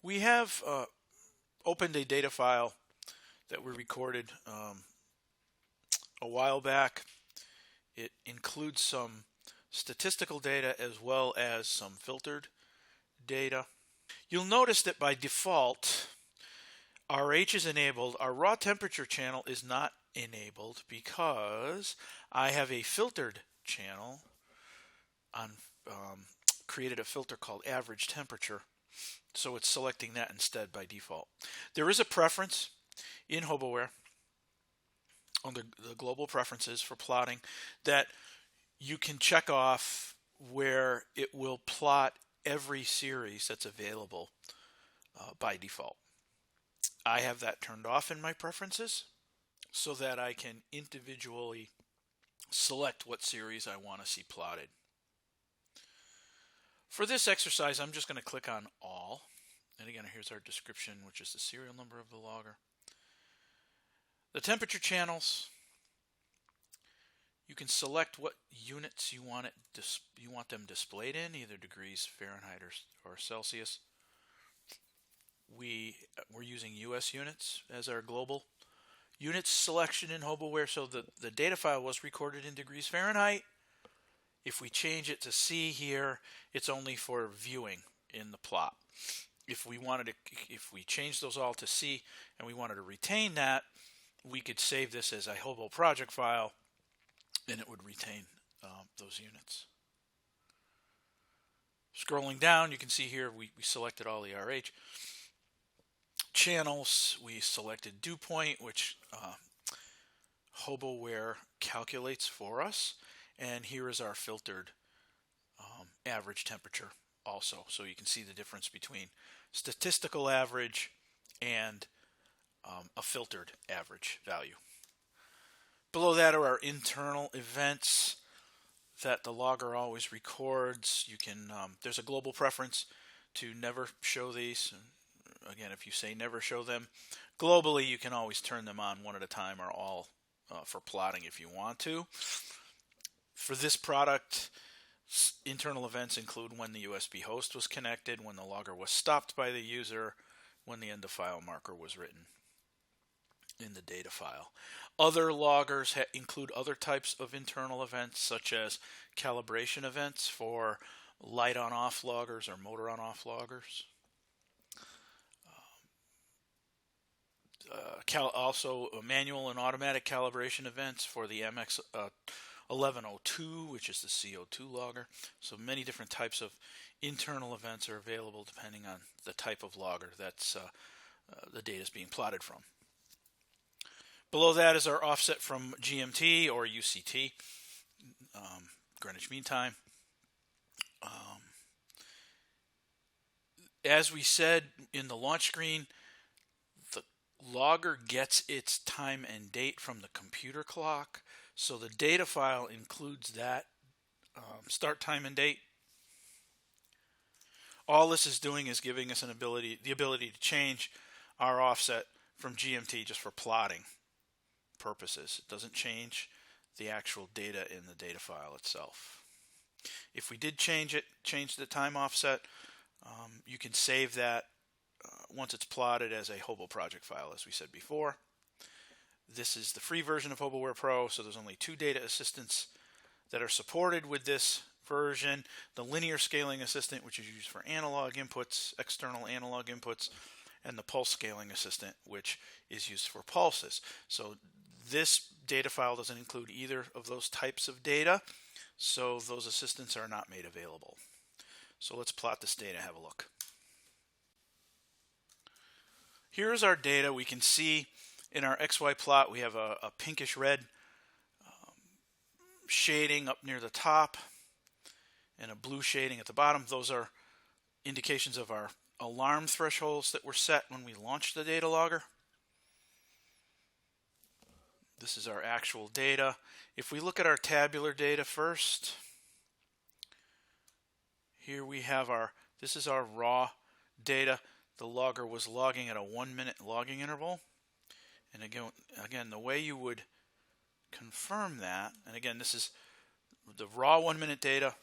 We have opened a data file that we recorded a while back. It includes some statistical data as well as some filtered data. You'll notice that by default, RH is enabled. Our raw temperature channel is not enabled because I have a filtered channel on created a filter called average temperature, so it's selecting that instead by default. There is a preference in HOBOware under the global preferences for plotting that you can check off where it will plot every series that's available by default. I have that turned off in my preferences so that I can individually select what series I want to see plotted. For this exercise, I'm just going to click on all. And again, here's our description, which is the serial number of the logger. The temperature channels, you can select what units you want them displayed in, either degrees Fahrenheit or Celsius. We're using US units as our global units selection in HOBOware, so the data file was recorded in degrees Fahrenheit. If we change it to C here, it's only for viewing in the plot. If we change those all to C and we wanted to retain that, we could save this as a HOBO project file and it would retain those units. Scrolling down, you can see here we selected all the RH channels. We selected dew point, which HOBOware calculates for us. And here is our filtered average temperature also. So you can see the difference between statistical average and a filtered average value. Below that are our internal events that the logger always records. You can there's a global preference to never show these. Again, if you say never show them, globally you can always turn them on one at a time or all for plotting if you want to. For this product, internal events include when the USB host was connected, when the logger was stopped by the user, when the end of file marker was written in the data file. Other loggers include other types of internal events, such as calibration events for light on off loggers or motor on off loggers. Also manual and automatic calibration events for the MX 1102, which is the CO2 logger. So many different types of internal events are available depending on the type of logger that's the data is being plotted from. Below that is our offset from GMT or UCT, Greenwich Mean Time. As we said in the launch screen, the logger gets its time and date from the computer clock. So the data file includes that start time and date. All this is doing is giving us the ability to change our offset from GMT just for plotting purposes. It doesn't change the actual data in the data file itself. If we did change the time offset, you can save that once it's plotted as a HOBO project file, as we said before. This is the free version of HOBOware Pro, so there's only 2 data assistants that are supported with this version. The linear scaling assistant, which is used for analog inputs, external analog inputs, and the pulse scaling assistant, which is used for pulses. So this data file doesn't include either of those types of data, so those assistants are not made available. So let's plot this data, have a look. Here's our data. We can see in our XY plot we have a pinkish red shading up near the top and a blue shading at the bottom. Those are indications of our alarm thresholds that were set when we launched the data logger. This is our actual data. If we look at our tabular data first, here we have this is our raw data. The logger was logging at a 1-minute logging interval. And again, the way you would confirm that, and again, this is the raw 1-minute data.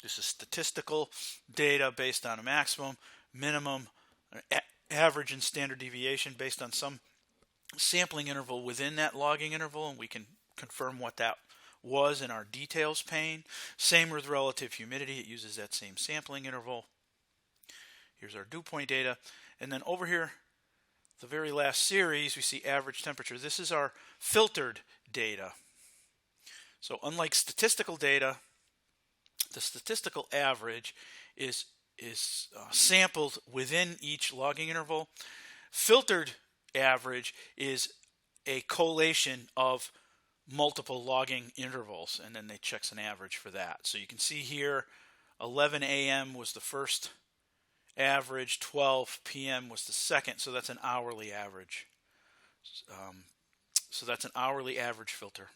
This is statistical data based on a maximum, minimum, average and standard deviation based on some sampling interval within that logging interval, and we can confirm what that was in our details pane. Same with relative humidity. It uses that same sampling interval. Here's our dew point data. And then over here, the very last series, we see average temperature. This is our filtered data. So unlike statistical data, the statistical average is sampled within each logging interval. Filtered average is a collation of multiple logging intervals, and then they checks an average for that. So you can see here 11 a.m. was the first average, 12 p.m. was the second, so that's an hourly average. So that's an hourly average filter.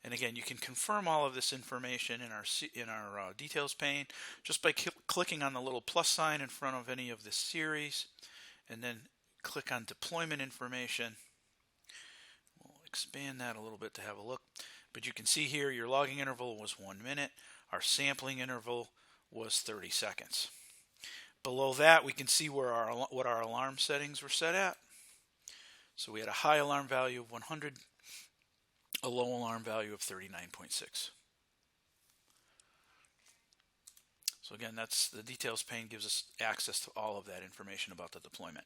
And again, you can confirm all of this information in our details pane just by clicking on the little plus sign in front of any of this series, and then click on deployment information. We'll expand that a little bit to have a look. But you can see here your logging interval was 1 minute. Our sampling interval was 30 seconds. Below that, we can see where what our alarm settings were set at. So we had a high alarm value of 100, a low alarm value of 39.6. So again, that's the details pane gives us access to all of that information about the deployment.